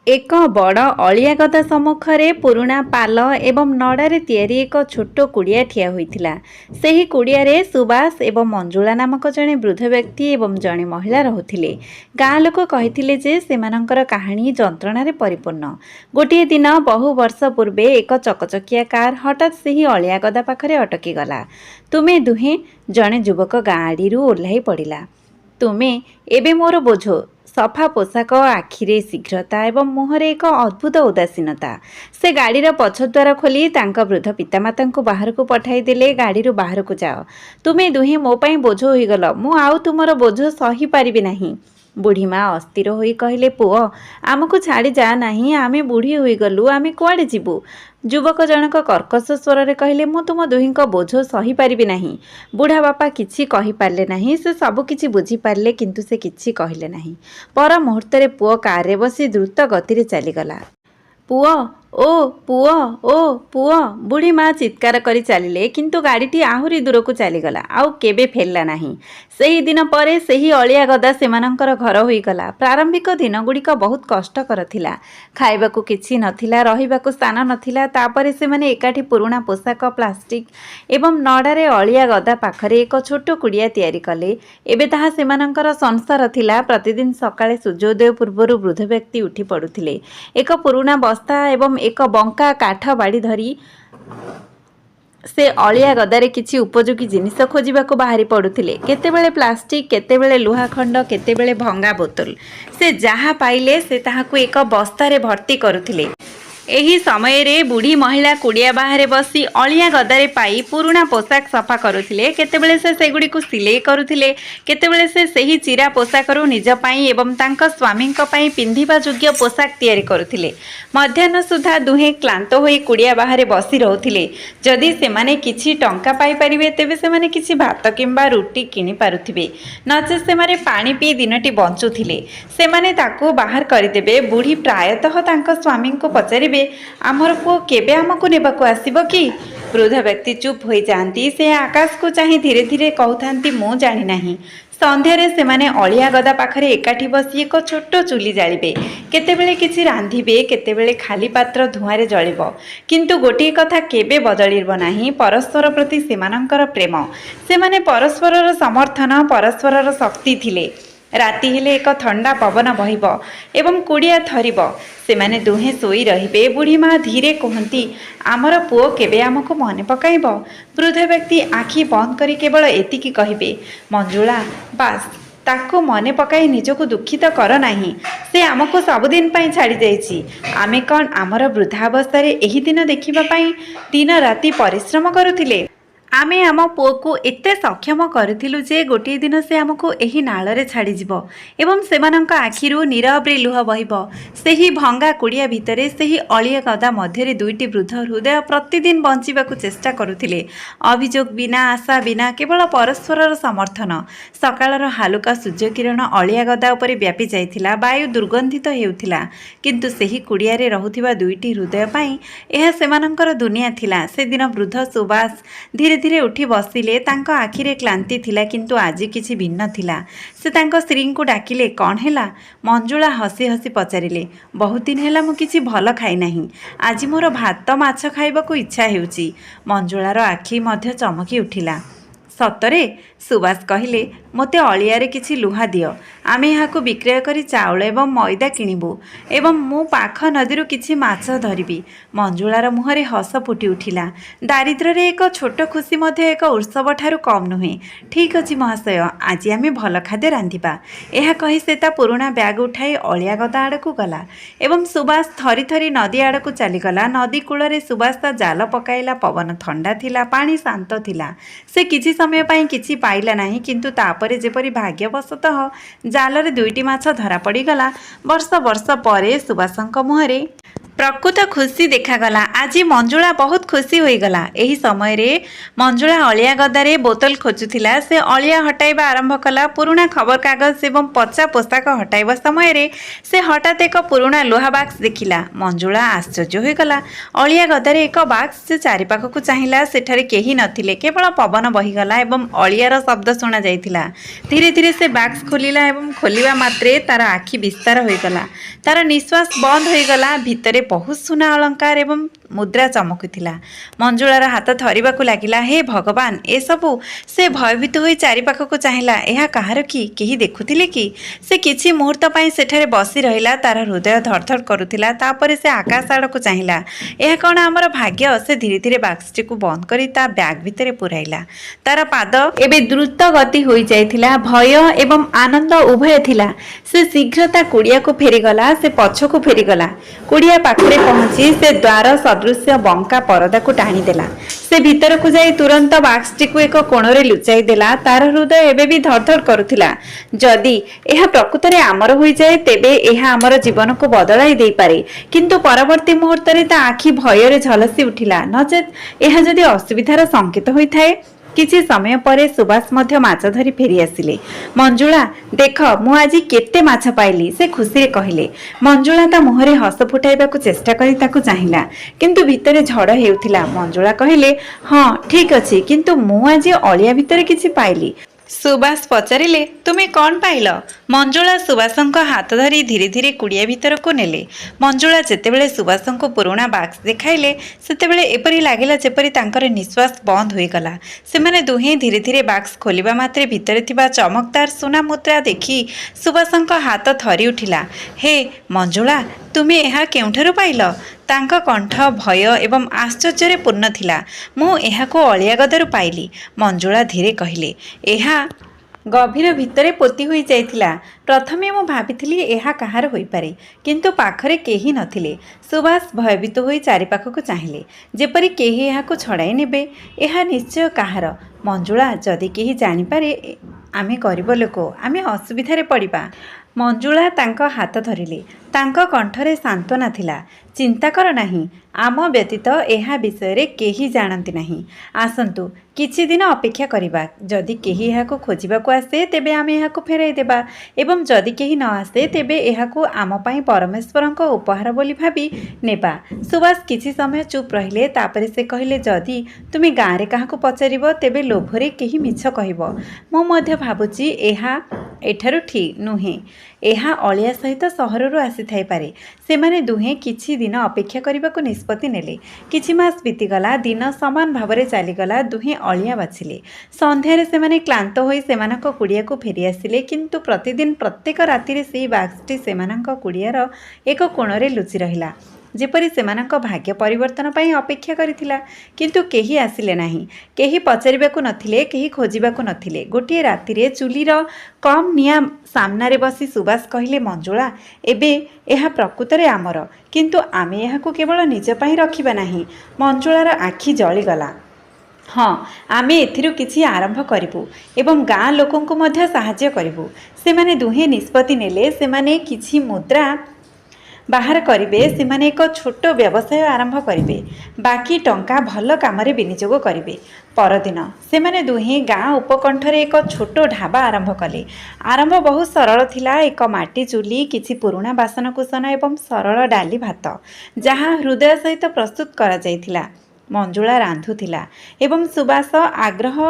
एक बड़ अलिया गदा सम्मुखरे पुरुणा पाल एवं नड़ारे तैयारी एक छोट कुड़िया ठिया होइथिला। सेही कुड़ियारे सुबास एवं मंजुला नामक जड़े वृद्ध व्यक्ति एवं जड़े महिला रहुथिले। गाँ लोक कहिथिले जे सेमानंकर कहानी जंत्रणार परिपूर्ण। गोटे दिन बहु वर्ष पूर्वे एक चकचकिया कार हठात सेही अलिया गदा पाखरे अटकी गला। तुमे दुहे जड़े युवक गाँ आड़ीरू ओह्लाई पड़िला। तुमे एबे मोर बोझ। सफा पोशाक, आखिरे शीघ्रता एवं मुहरे एक अद्भुत उदासीनता। से गाड़ीर पछद्वार खोली तांका वृद्ध पितामाता को बाहर को पठाई देले। गाड़ी बाहर को जाओ, तुमे दुहे मो पाई बोझ होईगल, मु आउ तुमर बोझ सही पारिबि नाही। बुढ़ी माँ अस्थिर होई कहले, पुओ आमको छाड़ी जा नाही, आमे बुढ़ी होईगलु, आमे कुआड़े जीवु। युवक जनक कर्कश स्वर रे कहले, मु तुम दुहींक बोझ सही पारिबि नाही। बुढ़ा बापा किछि कहि पारले नाही। से सब किछि बुझी पारले किंतु से किछि कहले नाही। पर मुहूर्त रे पुओ कार रे बसी द्रुत गति रे चलीगला। पुओ ओ पुओ ओ पुओ, बुढ़ी माँ चित्कार करी चलिले किंतु गाड़ीटी आहुरी दूर को चलीगला, आउ केबे फेरला नाही। सेही दिन परे सेही अलिया गदा सेमानंकर घर होईगला। प्रारंभिक दिन गुड़िक बहुत कष्टकर थिला। खाइबाकू किछि नथिला, रहिबाकू स्थान नथिला। तापरे सेमाने एकाठी पुरुणा पोशाक, प्लास्टिक एवं नड़ारे अलिया गदा पाखरे एक छोट कुड़िया तैयारी कले। एबे ताहा सेमानंकर संसार थिला। प्रतिदिन सकाळे सूर्योदय पूर्वरु वृद्ध व्यक्ति उठी पड़ुथिले। एक पुरुणा बस्ता एवं एक बंका काठ बाड़ी धरी से अलिया गदारे किछि उपयोगी जिनिस खोजिबाकू बाहरी पड़ुथिले। केतेबेले प्लास्टिक, केतेबेले लुहा खंड, केतेबेले भंगा बोतल। से जहा पाइले से ताहाकू एक बस्तारे भर्ती करुथिले। एही समय रे बुढ़ी महिला कुड़िया बाहरे बसी अलिया गदारे पाई पुरुणा पोशाक सफा करुथिले। केतेबेले से सेगुड़ी को सिलाई करुथिले, केतेबेले से सही चिरा पोशाकरू निज पाई एवं तांका स्वामींक पाई पिंधिबा योग्य पोशाक तैयारी करुथिले। मध्याह्न सुधा दुहे क्लांत होई कुड़िया बाहरे बसी रहुथिले। जदि सेमाने किछि टंका पाई परिबे तेबे सेमाने किछि भात किंबा रुटी किनि पारुथिबे, नचे सेमाने पानी पी दिनटी बंचुथिले। सेमाने ताकू बाहर करिदेबे। बुढ़ी प्रायतः तांका स्वामींको पचारि, आमर पुओ केबे आमको नेबाकू आसिबो कि? वृद्ध व्यक्ति चुप हो जाती। से आकाश को चाहे धीरे धीरे कहते, मु जानी नाही। संध्यारे सेमाने अलिया गदा पाखरे एकाठी बसी एक छोट चुली जालिबे। केतेबेले किछि रांधिबे, केतेबेले खाली पात्र धुआरे जळिबो। किंतु गोटे कथा केबे बदलिबो नाही, परस्पर प्रति सेमानंकर प्रेम। सेमाने परस्परर समर्थन, परस्परर शक्ति थिले। राति हेले एक ठंडा पवन बहिब एवं कुड़िया थरिब। सेमाने दुहे सोई रहिबे। बुढ़ी माँ धीरे कहती, आमर पुओ केबे आमको मने पकाइब? वृद्ध व्यक्ति आखि बंद करी केवल एतिकी कहिबे, मंजुला बास ताको मने पकाई निजको दुखित कर नाही। से आमको सबुदिन पाई छाड़ी जाइछि। आमे कौन आमर वृद्धावस्था रे एही दिन देखिबा पाई दिन राति परिश्रम करुथिले? आमे आम पुओ को एते सक्षम करथिलु जे गोटे दिन से आमको एही नाଳରେ छाड़ी जिवो एवं सेमानंक आखिरु नीरवरे लुह बहिबो। सेही भंगा कुड़िया भितरे सेही अलिया गदा मध्यरे दुईटी वृद्ध हृदय प्रतिदिन बंचिबाकू चेष्टा करुथिले। अभियोग बिना, आशा बिना, केवल परस्परर समर्थन। सकाळर हालुका सूर्य किरण अलिया गदा उपरे व्यापी जाइथिला। वायु दुर्गंधित हेउथिला, किंतु सेही कुड़ियारे रहुथिबा दुईटी हृदय पाई एहा सेमानंकर दुनिया थिला। से दिन वृद्ध सुबास धीरे धीरे उठी बसिले। तांको आखिरे क्लांति थिला, किंतु आजि किछि भिन्न थिला। से तांको स्त्री को डाकिले, कौन हैला? मंजुला हसी हसी पचारिले, बहुत दिन हैला मु किछि भल खाई नाही। आज मोर भात माछ खाइबाकू इच्छा हेउची। मंजुलार आखि मध्य चमकी उठिला। सतरे? सुबास कहले, मते अलियारे किछि लुहा दियो, आमे याकू विक्रय करी चाउल एवं मैदा किणिबू एवं मु पाख नदीरू किछि माछ धरिबी। मंजुलार मुहरे हस फुटी उठिला। दारिद्र्य रे एक छोट खुशी मध्य एक उत्सव ठारू कम नुहे। ठीक अछि महाशय, आज आमे भल खाद्य रांधिबा। एहा कहि से ता पुरुणा बैग उठाई अलिया गदा आड़कू गला एवं सुबास थरी थरी नदी आड़कू चलीगला। नदी कूଳରେ सुबास ता जाल पकाइला। पवन ठंडा थिला, पानी शांत थिला। से किछि समय पाई किछि पाइला नाही, किंतु तापरे जेपरि भाग्यवशतः जालरे दुईटी माछ धरा पड़ीगला। वर्ष वर्ष परे सुबासंक मुहरे प्रकृत खुशी देखागला। आज मंजुला बहुत खुशी होईगला। एही समय रे मंजुला अलिया गदारे बोतल खोजुथिला। से अलिया हटाइबा आरंभ कला। पुराना खबर कागज एवं पचा पोशाक हटाइबा समय रे से हठात एक पुराना लोहा बाक्स देखिला। मंजुला आश्चर्य होईगला। अलिया गदारे एक बाक्स से चारिपाखକୁ चाहिला। सेठारे केही नथिले, केवल पवन बहिगला एवं अलियार शब्द सुना जाइथिला। धीरे धीरे से बाक्स खोलिला एवं खोलिबा मात्रे तार आखि विस्तार होईगला। तार निश्वास बंद होईगला। भितरे बहुत सुना अलंकार एवं मुद्रा चमकुथिला। मंजुलार हाथ थरिबाकु लागिला। हे भगवान, ए सबु! से भयभीत होई चारिपाखକୁ चाहिला। एहा काहार कि? केही देखुथिले कि? से किछि मुहूर्त पई सेठारे बसी रहिला। तार हृदय धड़धड़ करुथिला। तापरे से आकाश आड़कु चाहिला। एहा कोन हमर भाग्य? से धीरे धीरे बाक्सटिकु बंद करी ता बैग भितरे पुराइला। तार पाद एबे द्रुत गति होई जाइथिला। भय एवं आनंद उभय थिला। से शीघ्र ता कुड़ियाकु फेरीगला। से पछकु फेरीगला। कुड़िया पाखरे पहुंची से द्वार सदृश्य बंका परदा को टाणी देला। से भीतर को जाई तुरंत बाक्सटी को एक कोणरे लुचाई देला। तार हृदय एबे भी धड़धड़ करुथिला। जदि एहा प्रकृତରେ आमर होई जाए तेबे एहा आमर जीवन को बदलाई देई पारे। किंतु परवर्ती मुहूर्त रे ता आखि भୟରେ झलसी उठिला। नचेत एहा जदि असुविधार संकेत होई थाए। किछि समय परे सुभाष मध्य माछ धरी फेरी आसिले। मंजुला, देख मु आज केते माछ पाइली, से खुशी रे कहिले। मंजुला ता मुहरे हस फुटाइबाकु चेष्टा करी ताकु चाहिला, किंतु भितरे झड़ हेउथिला। मंजुला कहिले, हां ठीक अछि, किंतु मु आज अलिया भितरे किछि पाइली। सुभाष पचारिले, तुमे कौन पाइल? मंजुला सुभाषଙ୍କ हाथ धरी धीरे धीरे कुड़िया भीतर को नेले। मंजुला जेतेबेले सुभाषଙ୍କୁ पुराना बाक्स देखाइले सेतेबेले एपरि लागिला जेपरि तांकर निश्वास बंद होई गला। सेमाने दुहे धीरे धीरे बाक्स खोलिबा मात्रे भितरे थिबा चमकदार सोना मुद्रा देखि सुभाषଙ୍କ हाथ थरी उठिला। हे मंजुला, तुमे एहा केउठारु पाइल? तांका कंठ भय एवं आश्चर्य पूर्ण थिला। मु एहाको अलिया गदारु पाइली, मंजुला धीरे कहिले। एहा गभीर भितरे पोती होई जाइथिला। प्रथमे मु भाबिथिली एहा कहार होई पारे, किंतु पाखरे केही नथिले। सुभाष भयभीत होई चारिपाखକୁ चाहिले, जेपरि केही एहाको छड़ाई नेबे। एहा निश्चय कहार? मंजुला, जदि केही जानि पारे आमे गरीब लोक, आमे असुविधारे पड़िबा। मंजुला तांको हाथ धरिले। तांको कंठरे सांत्वना थिला। चिंता कर नाही, आम व्यतीत एहा विषय रे केही जानती नाही। आसंतु किछि दिन अपेक्षा करिबा। जदि केही एहाको खोजिबाकु आसे तेबे आमे एहाको फेराई देबा, एवं जदि केही न आसे तेबे एहाको आम पई परमेश्वरଙ୍କ उपहार बोली भाबी नेबा। सुभाष किछि समय चुप रहिले। तापरे से कहिले, जदि तुमे गाँ रे काहाको पचारिबो तेबे लोभरे केही मिछ कहिबो। मु मध्य भाबुची एहा एठारु ठीक नुहे। एहा अलिया सहित सहररु आसी थाई पारे। सेमाने दुहे किछि दिन अपेक्षा करिबाकु निष्पत्ति नेले। किछि मास बीतीगला। दिन समान भावरे चलीगला। दुहे अलिया बाछिले। संध्यारे सेमाने क्लांत होई सेमानक कुड़ियाकु फेरी आसिले, किंतु प्रतिदिन प्रत्येक रातिरे सेही बाक्सटी सेमानक कुड़ियार एक कोणरे लुचि रहिला, जेपरि सेमानक भाग्य परिवर्तन पई अपेक्षा करिथिला। किंतु केही आसिले नाही। केही पचारिबाकु नथिले, केही खोजिबाकु नथिले। गोटिए रातिरे चुलीर कम निया सामनारे बसी सुभाष कहिले, मंजुला, एबे एहा प्रकृତରେ आमर, किंतु आमे एहाकु केवल निज पई रखिबा नाही। मंजुलार आखि जळीगला। हाँ, आमे एथिरु किछि आरंभ करिबु एवं गाँ लोकंकु मध्य साहाय्य करिबु। सेमाने दुहे निष्पत्ति नेले। सेमाने किछि मुद्रा बाहर करिबे। सेमाने एक छोट व्यवसाय आरंभ करिबे। बाकी टंका भल कामरे विनियोग करिबे। परदिन सेमाने दुहे गाँ उपकंठरे एक छोट ढाबा आरंभ कले। आरंभ बहुत सरल थिला। एक माटी चुली, किछि पुराना बासनकुसन एवं सरल डाली भात, जहाँ हृदय सहित प्रस्तुत करा जाइथिला। मंजुला रांधुथिला एवं सुभाष आग्रह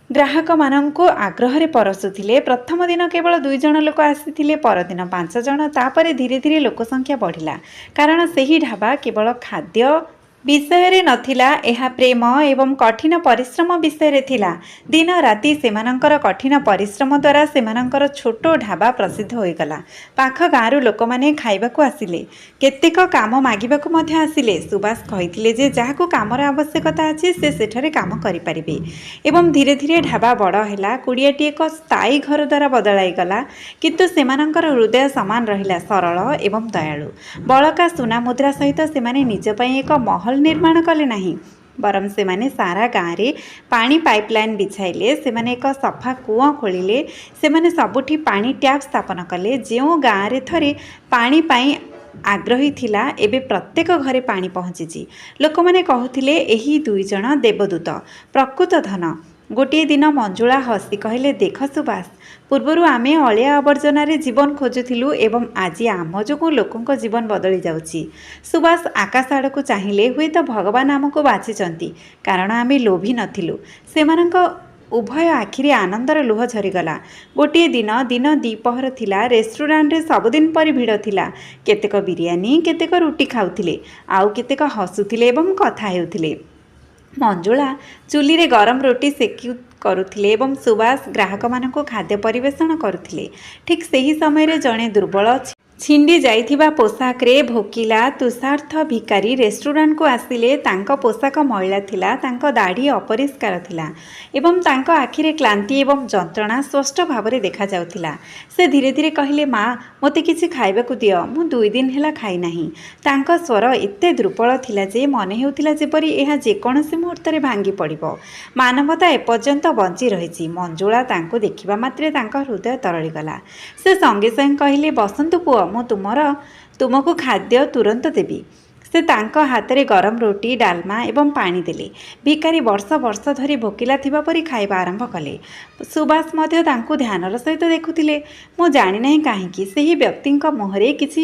ग्राहक मानंको आग्रह रे परसुथिले। प्रथम दिन केवल 2 जण लोक आसीथिले, परदिन 5 जण। तापरे धीरे धीरे लोक संख्या बढ़िला, कारण सेही ढाबा केवल खाद्य विषय रे नथिला, एहा प्रेम एवं कठिन परिश्रम विषय रे थिला। दिन राति सेमानंकर कठिन परिश्रम द्वारा सेमानंकर छोटो ढाबा प्रसिद्ध होई गला। पाख गाँरु लोक माने खाइबाकु आसिले, केतेक काम मागिबाकु मध्य आसिले। सुभाष कहिथिले जे जाहाकु कामर आवश्यकता अछि से सेठारे काम करि परिबे। एवं धीरे धीरे ढाबा बड़ हैला। कुड़ियाटी एक स्थायी घर द्वारा बदलाई गला, किंतु सेमानंकर हृदय समान रहिला, सरल एवं दयालु। बळका सुना मुद्रा सहित सेमाने निज पई एक महल निर्माण कले नाही, बरम सेमाने सारा गाँव रे पानी पाइपलाइन बिछाइले। सेमाने एक सफा कूଅ खोलिले। सेमाने सबुठी पानी ट्याप स्थापन कले। जो गाँव रे थरे पानी पाई ଆଗ୍ରହୀ ଥିଲା ଏବେ ପ୍ରତ୍ୟେକ ଘରେ ପାଣି ପହଞ୍ଚିଛି। ଲୋକମାନେ କହୁଥିଲେ ଏହି 2 ଜଣ ଦେବଦୂତ, ପ୍ରକୃତ ଧନ। ଗୋଟିଏ ଦିନ ମଞ୍ଜୁଳା ହସି କହିଲେ, ଦେଖ ସୁବାସ, ପୂର୍ବରୁ ଆମେ ଅଳିଆ ଆବର୍ଜନାରେ ଜୀବନ ଖୋଜୁଥିଲୁ ଏବଂ ଆଜି ଆମ ଯୋଗୁଁ ଲୋକଙ୍କ ଜୀବନ ବଦଳି ଯାଉଛି। ସୁବାସ ଆକାଶ ଆଡ଼କୁ ଚାହିଁଲେ, ହୁଏତ ଭଗବାନ ଆମକୁ ବାଛିଛନ୍ତି, କାରଣ ଆମେ ଲୋଭୀ ନଥିଲୁ। ସେମାନଙ୍କ ଉଭୟ ଆଖିରେ ଆନନ୍ଦର ଲୁହ ଝରିଗଲା। ଗୋଟିଏ ଦିନ ଦ୍ୱିପହର ଥିଲା। ରେଷ୍ଟୁରାଣ୍ଟରେ ସବୁଦିନ ପରି ଭିଡ଼ ଥିଲା। କେତେକ ବିରିୟାନୀ, କେତେକ ରୁଟି ଖାଉଥିଲେ, ଆଉ କେତେକ ହସୁଥିଲେ ଏବଂ କଥା ହେଉଥିଲେ। ମଞ୍ଜୁଳା ଚୁଲିରେ ଗରମ ରୁଟି କରୁଥିଲେ ଏବଂ ସୁବାସ ଗ୍ରାହକମାନଙ୍କୁ ଖାଦ୍ୟ ପରିବେଷଣ କରୁଥିଲେ। ଠିକ୍ ସେହି ସମୟରେ ଜଣେ ଦୁର୍ବଳ ଛିଣ୍ଡି ଯାଇଥିବା ପୋଷାକରେ ଭୋକିଲା ତୁଷାର୍ଥ ଭିକାରୀ ରେଷ୍ଟୁରାଣ୍ଟକୁ ଆସିଲେ। ତାଙ୍କ ପୋଷାକ ମଇଳା ଥିଲା, ତାଙ୍କ ଦାଢ଼ି ଅପରିଷ୍କାର ଥିଲା ଏବଂ ତାଙ୍କ ଆଖିରେ କ୍ଳାନ୍ତି ଏବଂ ଯନ୍ତ୍ରଣା ସ୍ପଷ୍ଟ ଭାବରେ ଦେଖାଯାଉଥିଲା। ସେ ଧୀରେ ଧୀରେ କହିଲେ, ମା, ମୋତେ କିଛି ଖାଇବାକୁ ଦିଅ, ମୁଁ 2 ଦିନ ହେଲା ଖାଇନାହିଁ। ତାଙ୍କ ସ୍ୱର ଏତେ ଦୁର୍ବଳ ଥିଲା ଯେ ମନେ ହେଉଥିଲା ଯେପରି ଏହା ଯେକୌଣସି ମୁହୂର୍ତ୍ତରେ ଭାଙ୍ଗି ପଡ଼ିବ। ମାନବତା ଏପର୍ଯ୍ୟନ୍ତ ବଞ୍ଚି ରହିଛି। ମଞ୍ଜୁଳା ତାଙ୍କୁ ଦେଖିବା ମାତ୍ରେ ତାଙ୍କ ହୃଦୟ ତରଳିଗଲା। ସେ ସଙ୍ଗେ ସଙ୍ଗେ କହିଲେ, ବସନ୍ତୁ ପୁଅ, ମୁଁ ତୁମକୁ ଖାଦ୍ୟ ତୁରନ୍ତ ଦେବି। ସେ ତାଙ୍କ ହାତରେ ଗରମ ରୁଟି, ଡାଲମା ଏବଂ ପାଣି ଦେଲେ। ଭିକାରୀ ବର୍ଷ ବର୍ଷ ଧରି ଭୋକିଲା ଥିବା ପରି ଖାଇବା ଆରମ୍ଭ କଲେ। ସୁବାସ ମଧ୍ୟ ତାଙ୍କୁ ଧ୍ୟାନର ସହିତ ଦେଖୁଥିଲେ। ମୁଁ ଜାଣିନାହିଁ କାହିଁକି ସେହି ବ୍ୟକ୍ତିଙ୍କ ମୁହଁରେ କିଛି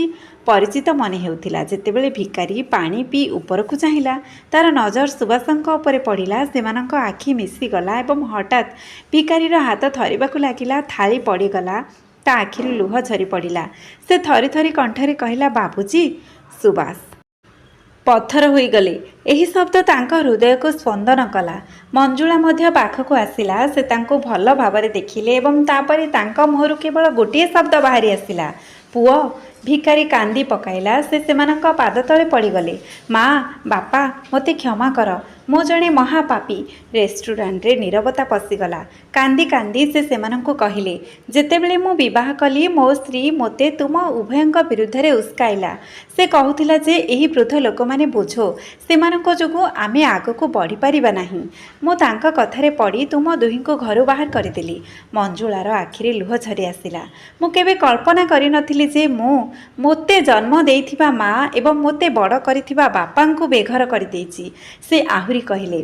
ପରିଚିତ ମନେ ହେଉଥିଲା। ଯେତେବେଳେ ଭିକାରୀ ପାଣି ପିଇ ଉପରକୁ ଚାହିଁଲା, ତାର ନଜର ସୁବାସଙ୍କ ଉପରେ ପଡ଼ିଲା। ସେମାନଙ୍କ ଆଖି ମିଶିଗଲା ଏବଂ ହଠାତ୍ ଭିକାରୀର ହାତ ଥରିବାକୁ ଲାଗିଲା। ଥାଳି ପଡ଼ିଗଲା, ତା ଆଖିରୁ ଲୁହ ଝରି ପଡ଼ିଲା। ସେ ଥରି ଥରି କଣ୍ଠରେ କହିଲା, ବାବୁଜୀ। ସୁବାସ ପଥର ହୋଇଗଲେ। ଏହି ଶବ୍ଦ ତାଙ୍କ ହୃଦୟକୁ ସ୍ପନ୍ଦନ କଲା। ମଞ୍ଜୁଳା ମଧ୍ୟ ପାଖକୁ ଆସିଲା। ସେ ତାଙ୍କୁ ଭଲ ଭାବରେ ଦେଖିଲେ ଏବଂ ତାପରେ ତାଙ୍କ ମୁହଁରୁ କେବଳ ଗୋଟିଏ ଶବ୍ଦ ବାହାରି ଆସିଲା, ପୁଅ। ଭିକାରୀ କାନ୍ଦି ପକାଇଲା। ସେ ସେମାନଙ୍କ ପାଦ ତଳେ ପଡ଼ିଗଲେ। ମା, ବାପା, ମୋତେ କ୍ଷମା କର, ମୁଁ ଜଣେ ମହାପାପୀ। ରେଷ୍ଟୁରାଣ୍ଟରେ ନୀରବତା ପଶିଗଲା। କାନ୍ଦି କାନ୍ଦି ସେ ସେମାନଙ୍କୁ କହିଲେ, ଯେତେବେଳେ ମୁଁ ବିବାହ କଲି, ମୋ ସ୍ତ୍ରୀ ମୋତେ ତୁମ ଉଭୟଙ୍କ ବିରୁଦ୍ଧରେ ଉସ୍କାଇଲା। ସେ କହୁଥିଲା ଯେ ଏହି ବୃଦ୍ଧ ଲୋକମାନେ ବୋଝ, ସେମାନଙ୍କ ଯୋଗୁଁ ଆମେ ଆଗକୁ ବଢ଼ିପାରିବା ନାହିଁ। ମୁଁ ତାଙ୍କ କଥାରେ ପଡ଼ି ତୁମ ଦୁହିଁଙ୍କୁ ଘରୁ ବାହାର କରିଦେଲି। ମଞ୍ଜୁଳାର ଆଖିରେ ଲୁହ ଝରି ଆସିଲା। ମୁଁ କେବେ କଳ୍ପନା କରିନଥିଲି ଯେ ମୋତେ ଜନ୍ମ ଦେଇଥିବା ମା ଏବଂ ମୋତେ ବଡ଼ କରିଥିବା ବାପାଙ୍କୁ ବେଘର କରିଦେଇଛି। ସେ ଆହୁରି କହିଲେ,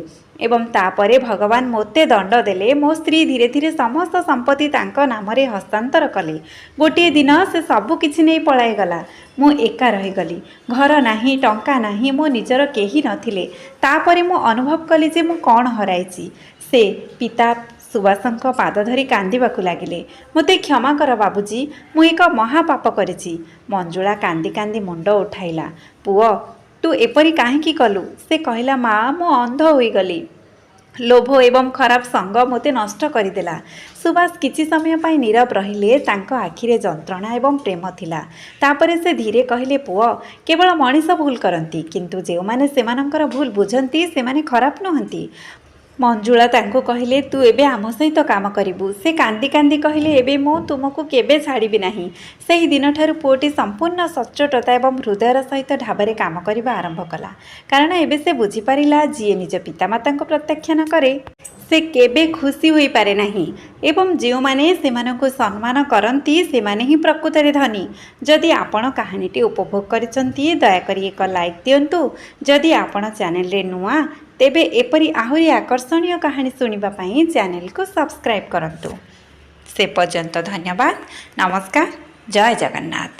ଏବଂ ତାପରେ ଭଗବାନ ମୋତେ ଦଣ୍ଡ ଦେଲେ। ମୋ ସ୍ତ୍ରୀ ଧୀରେ ଧୀରେ ସମସ୍ତ ସମ୍ପତ୍ତି ତାଙ୍କ ନାମରେ ହସ୍ତାନ୍ତର କଲେ। ଗୋଟିଏ ଦିନ ସେ ସବୁ କିଛି ନେଇ ପଳାଇଗଲା। ମୁଁ ଏକା ରହିଗଲି। ଘର ନାହିଁ, ଟଙ୍କା ନାହିଁ, ମୋ ନିଜର କେହି ନଥିଲେ। ତାପରେ ମୁଁ ଅନୁଭବ କଲି ଯେ ମୁଁ କ'ଣ ହରାଇଛି। ସେ ପିତା ସୁବାସଙ୍କ ପାଦ ଧରି କାନ୍ଦିବାକୁ ଲାଗିଲେ। ମୋତେ କ୍ଷମା କର ବାବୁଜୀ, ମୁଁ ଏକ ମହାପାପ କରିଛି। ମଞ୍ଜୁଳା କାନ୍ଦି କାନ୍ଦି ମୁଣ୍ଡ ଉଠାଇଲା। ପୁଅ, ତୁ ଏପରି କାହିଁକି କଲୁ? ସେ କହିଲା, ମା, ମୁଁ ଅନ୍ଧ ହୋଇଗଲି। ଲୋଭ ଏବଂ ଖରାପ ସଙ୍ଗ ମୋତେ ନଷ୍ଟ କରିଦେଲା। ସୁବାସ କିଛି ସମୟ ପାଇଁ ନୀରବ ରହିଲେ। ତାଙ୍କ ଆଖିରେ ଯନ୍ତ୍ରଣା ଏବଂ ପ୍ରେମ ଥିଲା। ତାପରେ ସେ ଧୀରେ କହିଲେ, ପୁଅ, କେବଳ ମଣିଷ ଭୁଲ କରନ୍ତି, କିନ୍ତୁ ଯେଉଁମାନେ ସେମାନଙ୍କର ଭୁଲ ବୁଝନ୍ତି ସେମାନେ ଖରାପ ନୁହନ୍ତି। ମଞ୍ଜୁଳା ତାଙ୍କୁ କହିଲେ, ତୁ ଏବେ ଆମ ସହିତ କାମ କରିବୁ। ସେ କାନ୍ଦି କାନ୍ଦି କହିଲେ, ଏବେ ମୁଁ ତୁମକୁ କେବେ ଛାଡ଼ିବି ନାହିଁ। ସେହି ଦିନଠାରୁ ପୁଅଟି ସମ୍ପୂର୍ଣ୍ଣ ସଚ୍ଚୋଟତା ଏବଂ ହୃଦୟର ସହିତ ଢାବାରେ କାମ କରିବା ଆରମ୍ଭ କଲା। କାରଣ ଏବେ ସେ ବୁଝିପାରିଲା, ଯିଏ ନିଜ ପିତାମାତାଙ୍କୁ ପ୍ରତ୍ୟାଖ୍ୟାନ କରେ ସେ କେବେ ଖୁସି ହୋଇପାରେ ନାହିଁ ଏବଂ ଯେଉଁମାନେ ସେମାନଙ୍କୁ ସମ୍ମାନ କରନ୍ତି ସେମାନେ ହିଁ ପ୍ରକୃତରେ ଧନୀ। ଯଦି ଆପଣ କାହାଣୀଟି ଉପଭୋଗ କରିଛନ୍ତି, ଦୟାକରି ଏକ ଲାଇକ୍ ଦିଅନ୍ତୁ। ଯଦି ଆପଣ ଚ୍ୟାନେଲରେ ନୂଆ, ତେବେ ଏପରି ଆହୁରି ଆକର୍ଷଣୀୟ କାହାଣୀ ଶୁଣିବା ପାଇଁ ଚ୍ୟାନେଲକୁ ସବସ୍କ୍ରାଇବ୍ କରନ୍ତୁ। ସେ ପର୍ଯ୍ୟନ୍ତ ଧନ୍ୟବାଦ। ନମସ୍କାର। ଜୟ ଜଗନ୍ନାଥ।